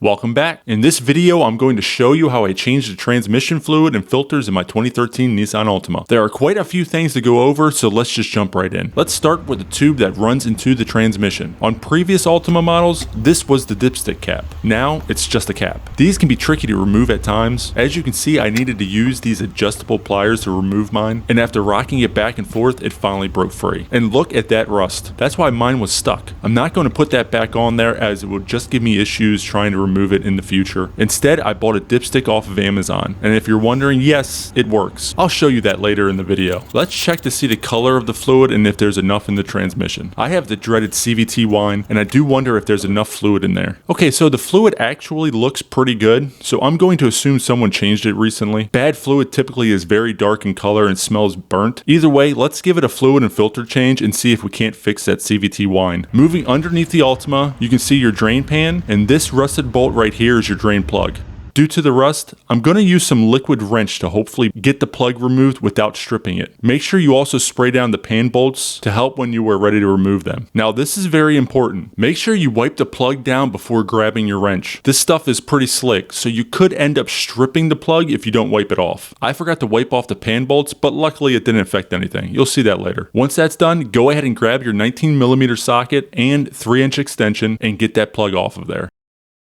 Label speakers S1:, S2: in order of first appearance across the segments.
S1: Welcome back. In this video, I'm going to show you how I changed the transmission fluid and filters in my 2013 Nissan Altima. There are quite a few things to go over, so let's just jump right in. Let's start with the tube that runs into the transmission. On previous Altima models, this was the dipstick cap. Now, it's just a cap. These can be tricky to remove at times. As you can see, I needed to use these adjustable pliers to remove mine, and after rocking it back and forth, it finally broke free. And look at that rust. That's why mine was stuck. I'm not going to put that back on there as it would just give me issues trying to remove it in the future. Instead, I bought a dipstick off of Amazon, and if you're wondering, yes, it works. I'll show you that later in the video. Let's check to see the color of the fluid and if there's enough in the transmission. I have the dreaded CVT Whine, and I do wonder if there's enough fluid in there. Okay, so the fluid actually looks pretty good, so I'm going to assume someone changed it recently. Bad fluid typically is very dark in color and smells burnt. Either way, let's give it a fluid and filter change and see if we can't fix that CVT Whine. Moving underneath the Altima, you can see your drain pan, and this rusted bolt right here is your drain plug. Due to the rust, I'm going to use some liquid wrench to hopefully get the plug removed without stripping it. Make sure you also spray down the pan bolts to help when you are ready to remove them. Now this is very important. Make sure you wipe the plug down before grabbing your wrench. This stuff is pretty slick, so you could end up stripping the plug if you don't wipe it off. I forgot to wipe off the pan bolts, but luckily it didn't affect anything. You'll see that later. Once that's done, go ahead and grab your 19mm socket and 3-inch extension and get that plug off of there.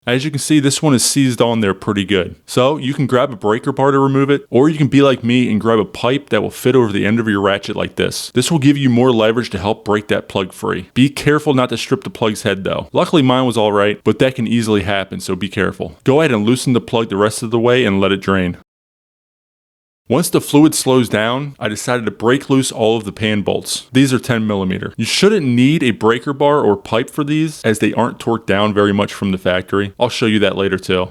S1: As you can see, this one is seized on there pretty good. So you can grab a breaker bar to remove it, or you can be like me and grab a pipe that will fit over the end of your ratchet like this. This will give you more leverage to help break that plug free. Be careful not to strip the plug's head though. Luckily mine was alright, but that can easily happen, so be careful. Go ahead and loosen the plug the rest of the way and let it drain. Once the fluid slows down, I decided to break loose all of the pan bolts. These are 10mm. You shouldn't need a breaker bar or pipe for these, as they aren't torqued down very much from the factory. I'll show you that later too.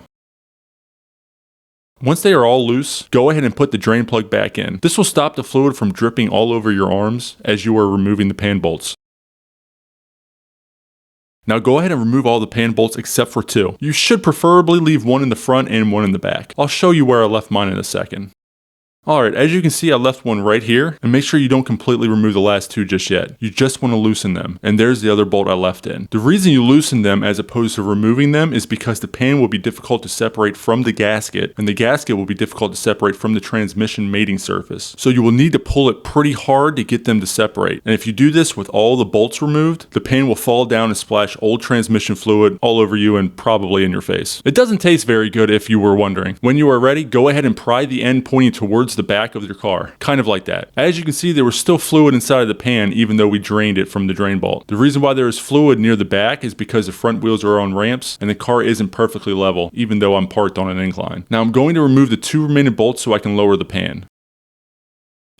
S1: Once they are all loose, go ahead and put the drain plug back in. This will stop the fluid from dripping all over your arms as you are removing the pan bolts. Now go ahead and remove all the pan bolts except for 2. You should preferably leave one in the front and one in the back. I'll show you where I left mine in a second. Alright, as you can see, I left one right here, and make sure you don't completely remove the last 2 just yet. You just want to loosen them, and there's the other bolt I left in. The reason you loosen them as opposed to removing them is because the pan will be difficult to separate from the gasket, and the gasket will be difficult to separate from the transmission mating surface. So you will need to pull it pretty hard to get them to separate, and if you do this with all the bolts removed, the pan will fall down and splash old transmission fluid all over you and probably in your face. It doesn't taste very good if you were wondering. When you are ready, go ahead and pry the end pointing towards the back of your car, kind of like that. As you can see, there was still fluid inside of the pan even though we drained it from the drain bolt. The reason why there is fluid near the back is because the front wheels are on ramps and the car isn't perfectly level even though I'm parked on an incline. Now I'm going to remove the 2 remaining bolts so I can lower the pan.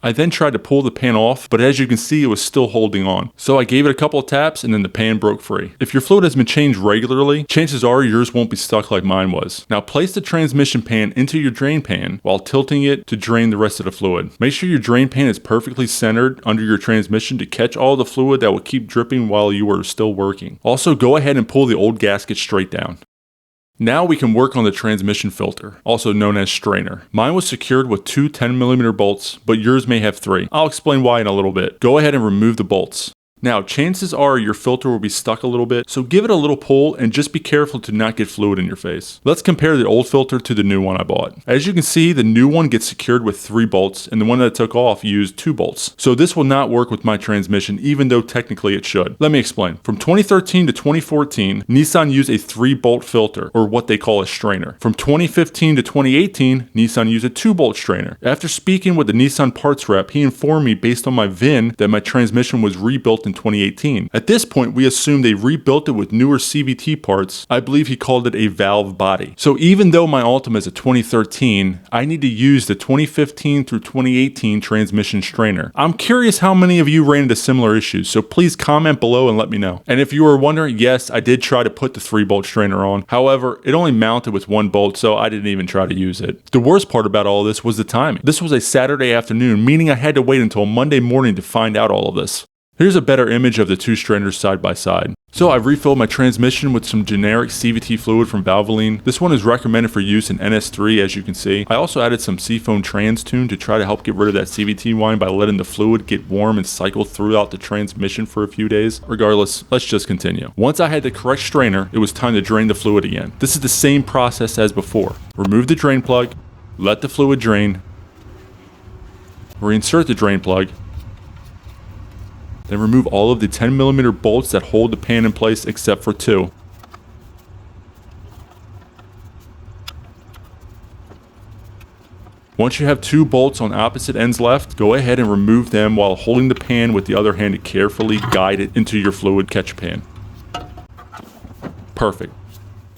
S1: I then tried to pull the pan off, but as you can see, it was still holding on. So I gave it a couple of taps and then the pan broke free. If your fluid has been changed regularly, chances are yours won't be stuck like mine was. Now place the transmission pan into your drain pan while tilting it to drain the rest of the fluid. Make sure your drain pan is perfectly centered under your transmission to catch all the fluid that will keep dripping while you are still working. Also, go ahead and pull the old gasket straight down. Now we can work on the transmission filter, also known as strainer. Mine was secured with 2 10mm bolts, but yours may have 3. I'll explain why in a little bit. Go ahead and remove the bolts. Now, chances are your filter will be stuck a little bit, so give it a little pull and just be careful to not get fluid in your face. Let's compare the old filter to the new one I bought. As you can see, the new one gets secured with 3 bolts, and the one that I took off used 2 bolts. So this will not work with my transmission, even though technically it should. Let me explain. From 2013 to 2014, Nissan used a 3-bolt filter, or what they call a strainer. From 2015 to 2018, Nissan used a 2-bolt strainer. After speaking with the Nissan parts rep, he informed me based on my VIN that my transmission was rebuilt in 2018. At this point, we assumed they rebuilt it with newer CVT parts. I believe he called it a valve body. So even though my Altima is a 2013, I need to use the 2015 through 2018 transmission strainer. I'm curious how many of you ran into similar issues, so please comment below and let me know. And if you were wondering, yes, I did try to put the 3-bolt strainer on. However, it only mounted with 1 bolt, so I didn't even try to use it. The worst part about all this was the timing. This was a Saturday afternoon, meaning I had to wait until Monday morning to find out all of this. Here's a better image of the two strainers side by side. So I've refilled my transmission with some generic CVT fluid from Valvoline. This one is recommended for use in NS3, as you can see. I also added some Seafoam Trans Tune to try to help get rid of that CVT whine by letting the fluid get warm and cycle throughout the transmission for a few days. Regardless, let's just continue. Once I had the correct strainer, it was time to drain the fluid again. This is the same process as before. Remove the drain plug, let the fluid drain, reinsert the drain plug, then remove all of the 10mm bolts that hold the pan in place except for 2. Once you have 2 bolts on opposite ends left, go ahead and remove them while holding the pan with the other hand to carefully guide it into your fluid catch pan. Perfect.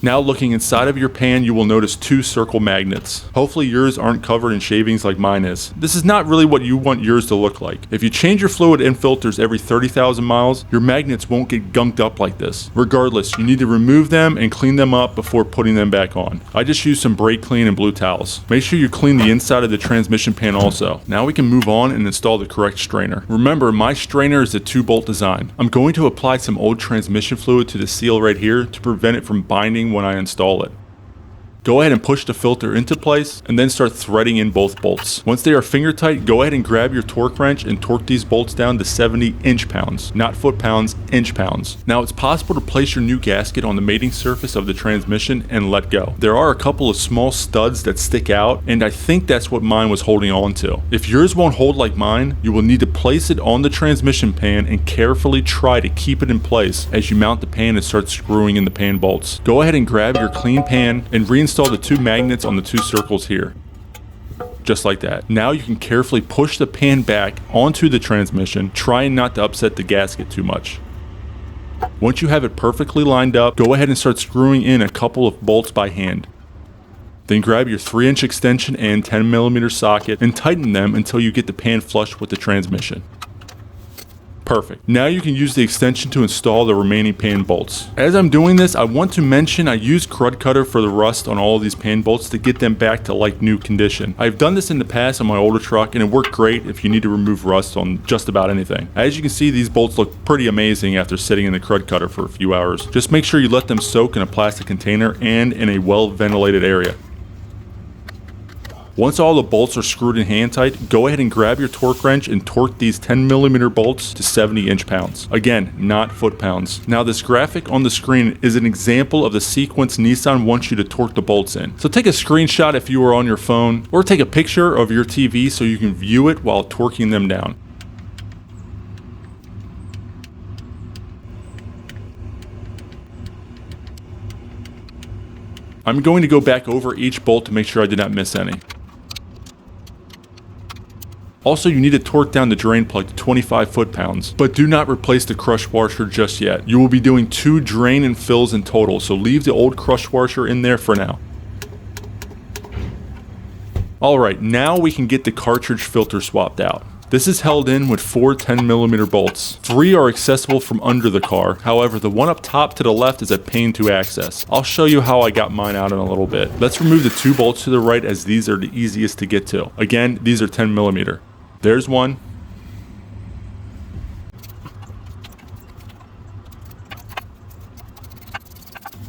S1: Now looking inside of your pan, you will notice 2 circle magnets. Hopefully yours aren't covered in shavings like mine is. This is not really what you want yours to look like. If you change your fluid and filters every 30,000 miles, your magnets won't get gunked up like this. Regardless, you need to remove them and clean them up before putting them back on. I just used some brake clean and blue towels. Make sure you clean the inside of the transmission pan also. Now we can move on and install the correct strainer. Remember, my strainer is a 2-bolt design. I'm going to apply some old transmission fluid to the seal right here to prevent it from binding when I install it. Go ahead and push the filter into place and then start threading in both bolts. Once they are finger tight, go ahead and grab your torque wrench and torque these bolts down to 70 inch-pounds, not foot-pounds, inch-pounds. Now it's possible to place your new gasket on the mating surface of the transmission and let go. There are a couple of small studs that stick out, and I think that's what mine was holding on to. If yours won't hold like mine, you will need to place it on the transmission pan and carefully try to keep it in place as you mount the pan and start screwing in the pan bolts. Go ahead and grab your clean pan and reinstall the 2 magnets on the 2 circles here. Just like that. Now you can carefully push the pan back onto the transmission, trying not to upset the gasket too much. Once you have it perfectly lined up, go ahead and start screwing in a couple of bolts by hand. Then grab your 3-inch extension and 10mm socket and tighten them until you get the pan flush with the transmission. Perfect. Now you can use the extension to install the remaining pan bolts. As I'm doing this, I want to mention I use crud cutter for the rust on all of these pan bolts to get them back to like new condition. I've done this in the past on my older truck and it worked great if you need to remove rust on just about anything. As you can see, these bolts look pretty amazing after sitting in the crud cutter for a few hours. Just make sure you let them soak in a plastic container and in a well ventilated area. Once all the bolts are screwed in hand tight, go ahead and grab your torque wrench and torque these 10mm bolts to 70 inch-pounds. Again, not foot-pounds. Now this graphic on the screen is an example of the sequence Nissan wants you to torque the bolts in. So take a screenshot if you are on your phone, or take a picture of your TV so you can view it while torquing them down. I'm going to go back over each bolt to make sure I did not miss any. Also, you need to torque down the drain plug to 25 foot-pounds, but do not replace the crush washer just yet. You will be doing 2 drain and fills in total, so leave the old crush washer in there for now. Alright, now we can get the cartridge filter swapped out. This is held in with 4 10mm bolts. 3 are accessible from under the car, however the one up top to the left is a pain to access. I'll show you how I got mine out in a little bit. Let's remove the 2 bolts to the right as these are the easiest to get to. Again, these are 10mm. There's one.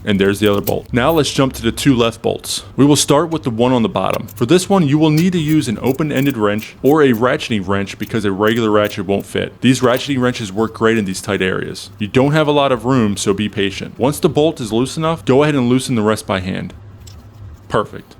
S1: And there's the other bolt. Now let's jump to the 2 left bolts. We will start with the one on the bottom. For this one, you will need to use an open-ended wrench or a ratcheting wrench because a regular ratchet won't fit. These ratcheting wrenches work great in these tight areas. You don't have a lot of room, so be patient. Once the bolt is loose enough, go ahead and loosen the rest by hand. Perfect.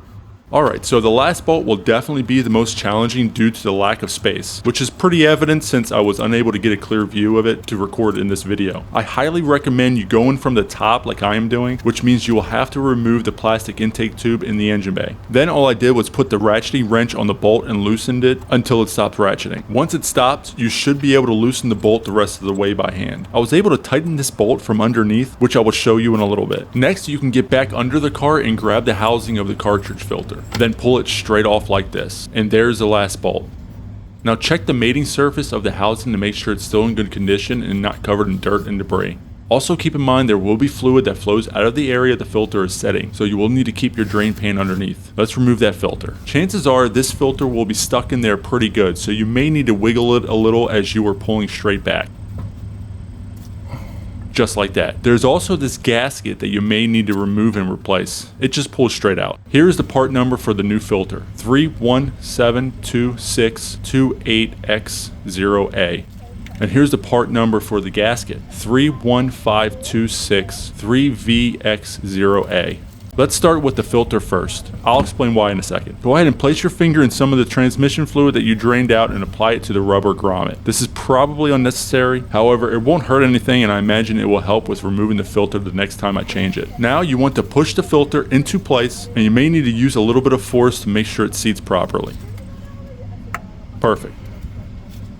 S1: Alright, so the last bolt will definitely be the most challenging due to the lack of space, which is pretty evident since I was unable to get a clear view of it to record in this video. I highly recommend you go in from the top like I am doing, which means you will have to remove the plastic intake tube in the engine bay. Then all I did was put the ratcheting wrench on the bolt and loosened it until it stopped ratcheting. Once it stopped, you should be able to loosen the bolt the rest of the way by hand. I was able to tighten this bolt from underneath, which I will show you in a little bit. Next, you can get back under the car and grab the housing of the cartridge filter. Then pull it straight off like this, and there's the last bolt. Now check the mating surface of the housing to make sure it's still in good condition and not covered in dirt and debris. Also keep in mind there will be fluid that flows out of the area the filter is setting, so you will need to keep your drain pan underneath. Let's remove that filter. Chances are this filter will be stuck in there pretty good, so you may need to wiggle it a little as you are pulling straight back. just like that. There's also this gasket that you may need to remove and replace. It just pulls straight out. Here is the part number for the new filter, 3172628X0A. And here's the part number for the gasket, 315263VX0A. Let's start with the filter first. I'll explain why in a second. Go ahead and place your finger in some of the transmission fluid that you drained out and apply it to the rubber grommet. This is probably unnecessary. However, it won't hurt anything, and I imagine it will help with removing the filter the next time I change it. Now you want to push the filter into place, and you may need to use a little bit of force to make sure it seats properly. Perfect.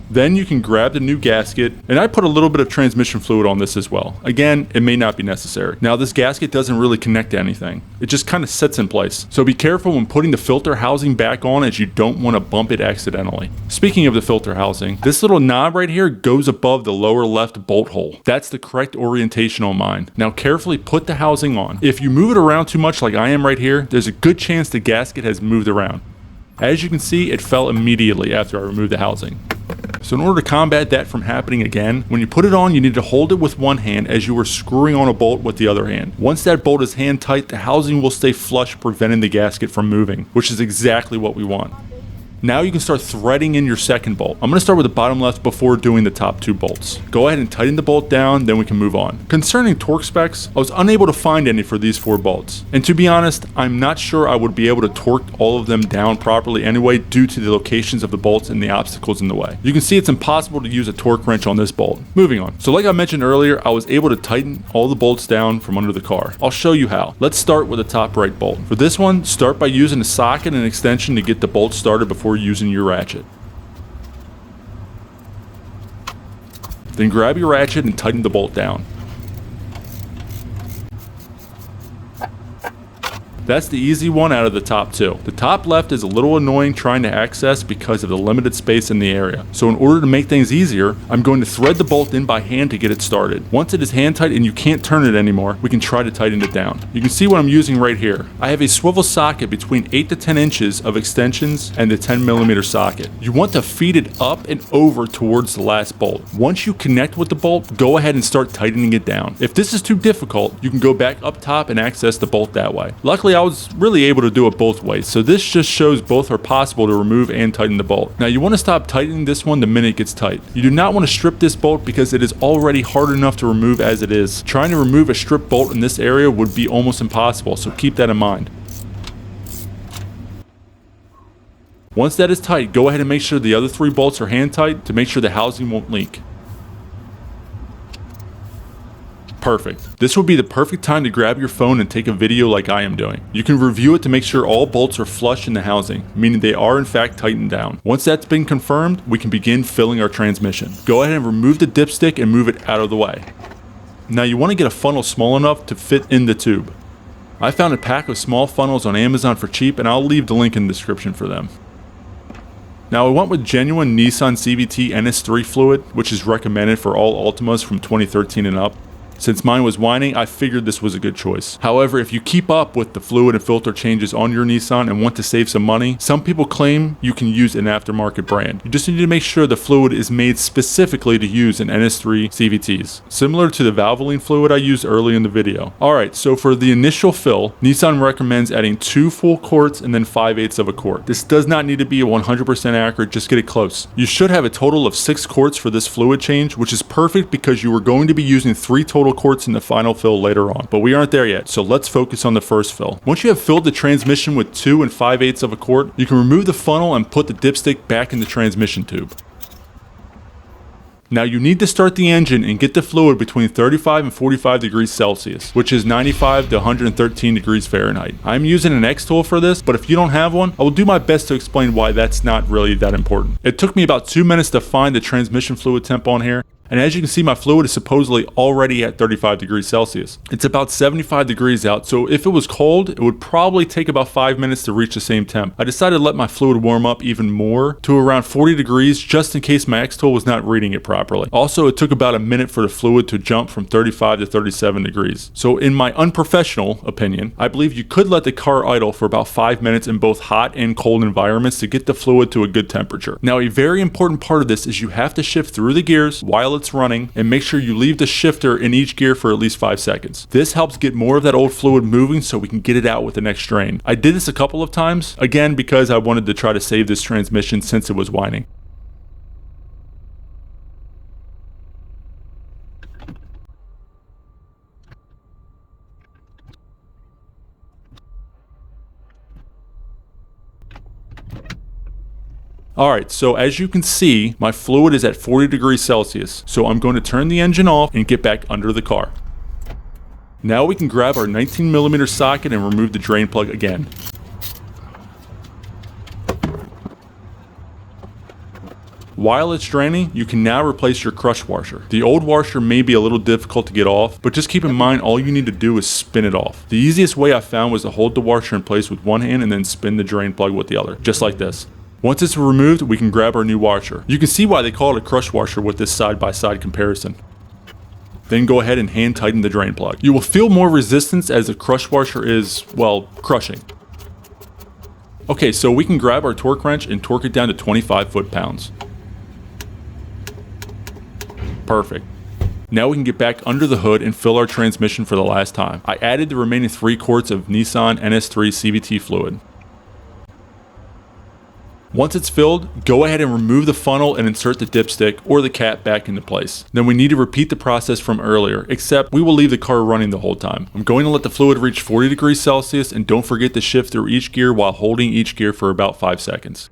S1: Then you can grab the new gasket, and I put a little bit of transmission fluid on this as well. Again, it may not be necessary. Now this gasket doesn't really connect to anything. It just kind of sits in place. So be careful when putting the filter housing back on, as you don't want to bump it accidentally. Speaking of the filter housing, this little knob right here goes above the lower left bolt hole. That's the correct orientation on mine. Now carefully put the housing on. If you move it around too much like I am right here, there's a good chance the gasket has moved around. As you can see, it fell immediately after I removed the housing. So in order to combat that from happening again, when you put it on, you need to hold it with one hand as you are screwing on a bolt with the other hand. Once that bolt is hand tight, the housing will stay flush, preventing the gasket from moving, which is exactly what we want. Now you can start threading in your second bolt. I'm going to start with the bottom left before doing the top two bolts. Go ahead and tighten the bolt down, then we can move on. Concerning torque specs, I was unable to find any for these 4 bolts. And to be honest, I'm not sure I would be able to torque all of them down properly anyway due to the locations of the bolts and the obstacles in the way. You can see it's impossible to use a torque wrench on this bolt. Moving on. So like I mentioned earlier, I was able to tighten all the bolts down from under the car. I'll show you how. Let's start with the top right bolt. For this one, start by using a socket and extension to get the bolt started before using your ratchet. Then grab your ratchet and tighten the bolt down. That's the easy one out of the top 2. The top left is a little annoying trying to access because of the limited space in the area. So in order to make things easier, I'm going to thread the bolt in by hand to get it started. Once it is hand tight and you can't turn it anymore, we can try to tighten it down. You can see what I'm using right here. I have a swivel socket between 8 to 10 inches of extensions and the 10mm socket. You want to feed it up and over towards the last bolt. Once you connect with the bolt, go ahead and start tightening it down. If this is too difficult, you can go back up top and access the bolt that way. Luckily, I was really able to do it both ways, so this just shows both are possible to remove and tighten the bolt. Now you want to stop tightening this one the minute it gets tight. You do not want to strip this bolt because it is already hard enough to remove as it is. Trying to remove a strip bolt in this area would be almost impossible, so keep that in mind. Once that is tight, go ahead and make sure the other 3 bolts are hand tight to make sure the housing won't leak. Perfect. This would be the perfect time to grab your phone and take a video like I am doing. You can review it to make sure all bolts are flush in the housing, meaning they are in fact tightened down. Once that's been confirmed, we can begin filling our transmission. Go ahead and remove the dipstick and move it out of the way. Now you want to get a funnel small enough to fit in the tube. I found a pack of small funnels on Amazon for cheap, and I'll leave the link in the description for them. Now I went with genuine Nissan CVT NS3 fluid, which is recommended for all Altimas from 2013 and up. Since mine was whining, I figured this was a good choice. However, if you keep up with the fluid and filter changes on your Nissan and want to save some money, some people claim you can use an aftermarket brand. You just need to make sure the fluid is made specifically to use in NS3 CVTs, similar to the Valvoline fluid I used early in the video. Alright, so for the initial fill, Nissan recommends adding 2 full quarts and then 5/8 of a quart. This does not need to be 100% accurate, just get it close. You should have a total of 6 quarts for this fluid change, which is perfect because you are going to be using 3 total quarts in the final fill later on, but we aren't there yet, so let's focus on the first fill. Once you have filled the transmission with 2 and 5/8 of a quart, you can remove the funnel and put the dipstick back in the transmission tube. Now you need to start the engine and get the fluid between 35 and 45 degrees Celsius, which is 95 to 113 degrees Fahrenheit. I'm using an X tool for this, but if you don't have one, I will do my best to explain why that's not really that important. It took me about 2 minutes to find the transmission fluid temp on here, and as you can see, my fluid is supposedly already at 35 degrees Celsius. It's about 75 degrees out, so if it was cold, it would probably take about 5 minutes to reach the same temp. I decided to let my fluid warm up even more to around 40 degrees just in case my X-Tool was not reading it properly. Also, it took about a minute for the fluid to jump from 35 to 37 degrees. So in my unprofessional opinion, I believe you could let the car idle for about 5 minutes in both hot and cold environments to get the fluid to a good temperature. Now, a very important part of this is you have to shift through the gears while it's it's running, and make sure you leave the shifter in each gear for at least 5 seconds. This helps get more of that old fluid moving so we can get it out with the next drain. I did this a couple of times, again because I wanted to try to save this transmission since it was whining. Alright, so as you can see, my fluid is at 40 degrees Celsius, so I'm going to turn the engine off and get back under the car. Now we can grab our 19mm socket and remove the drain plug again. While it's draining, you can now replace your crush washer. The old washer may be a little difficult to get off, but just keep in mind all you need to do is spin it off. The easiest way I found was to hold the washer in place with one hand and then spin the drain plug with the other, just like this. Once it's removed, we can grab our new washer. You can see why they call it a crush washer with this side-by-side comparison. Then go ahead and hand tighten the drain plug. You will feel more resistance as the crush washer is, well, crushing. Okay, so we can grab our torque wrench and torque it down to 25 foot-pounds. Perfect. Now we can get back under the hood and fill our transmission for the last time. I added the remaining 3 quarts of Nissan NS3 CVT fluid. Once it's filled, go ahead and remove the funnel and insert the dipstick or the cap back into place. Then we need to repeat the process from earlier, except we will leave the car running the whole time. I'm going to let the fluid reach 40 degrees Celsius and don't forget to shift through each gear while holding each gear for about 5 seconds.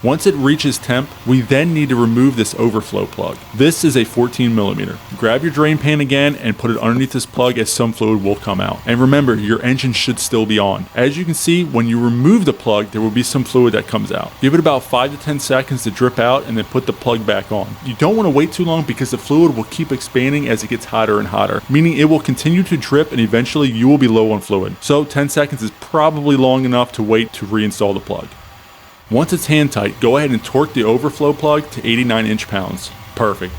S1: Once it reaches temp, we then need to remove this overflow plug. This is a 14mm. Grab your drain pan again and put it underneath this plug as some fluid will come out. And remember, your engine should still be on. As you can see, when you remove the plug, there will be some fluid that comes out. Give it about 5 to 10 seconds to drip out and then put the plug back on. You don't want to wait too long because the fluid will keep expanding as it gets hotter and hotter, meaning it will continue to drip and eventually you will be low on fluid. So 10 seconds is probably long enough to wait to reinstall the plug. Once it's hand tight, go ahead and torque the overflow plug to 89 inch-pounds. Perfect.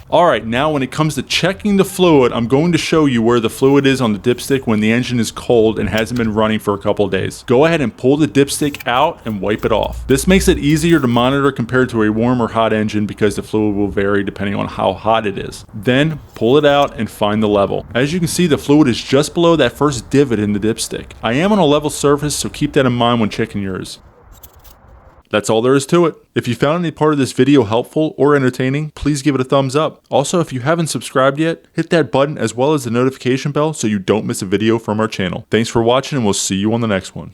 S1: Alright, now when it comes to checking the fluid, I'm going to show you where the fluid is on the dipstick when the engine is cold and hasn't been running for a couple of days. Go ahead and pull the dipstick out and wipe it off. This makes it easier to monitor compared to a warm or hot engine because the fluid will vary depending on how hot it is. Then, pull it out and find the level. As you can see, the fluid is just below that first divot in the dipstick. I am on a level surface, so keep that in mind when checking yours. That's all there is to it. If you found any part of this video helpful or entertaining, please give it a thumbs up. Also, if you haven't subscribed yet, hit that button as well as the notification bell so you don't miss a video from our channel. Thanks for watching and we'll see you on the next one.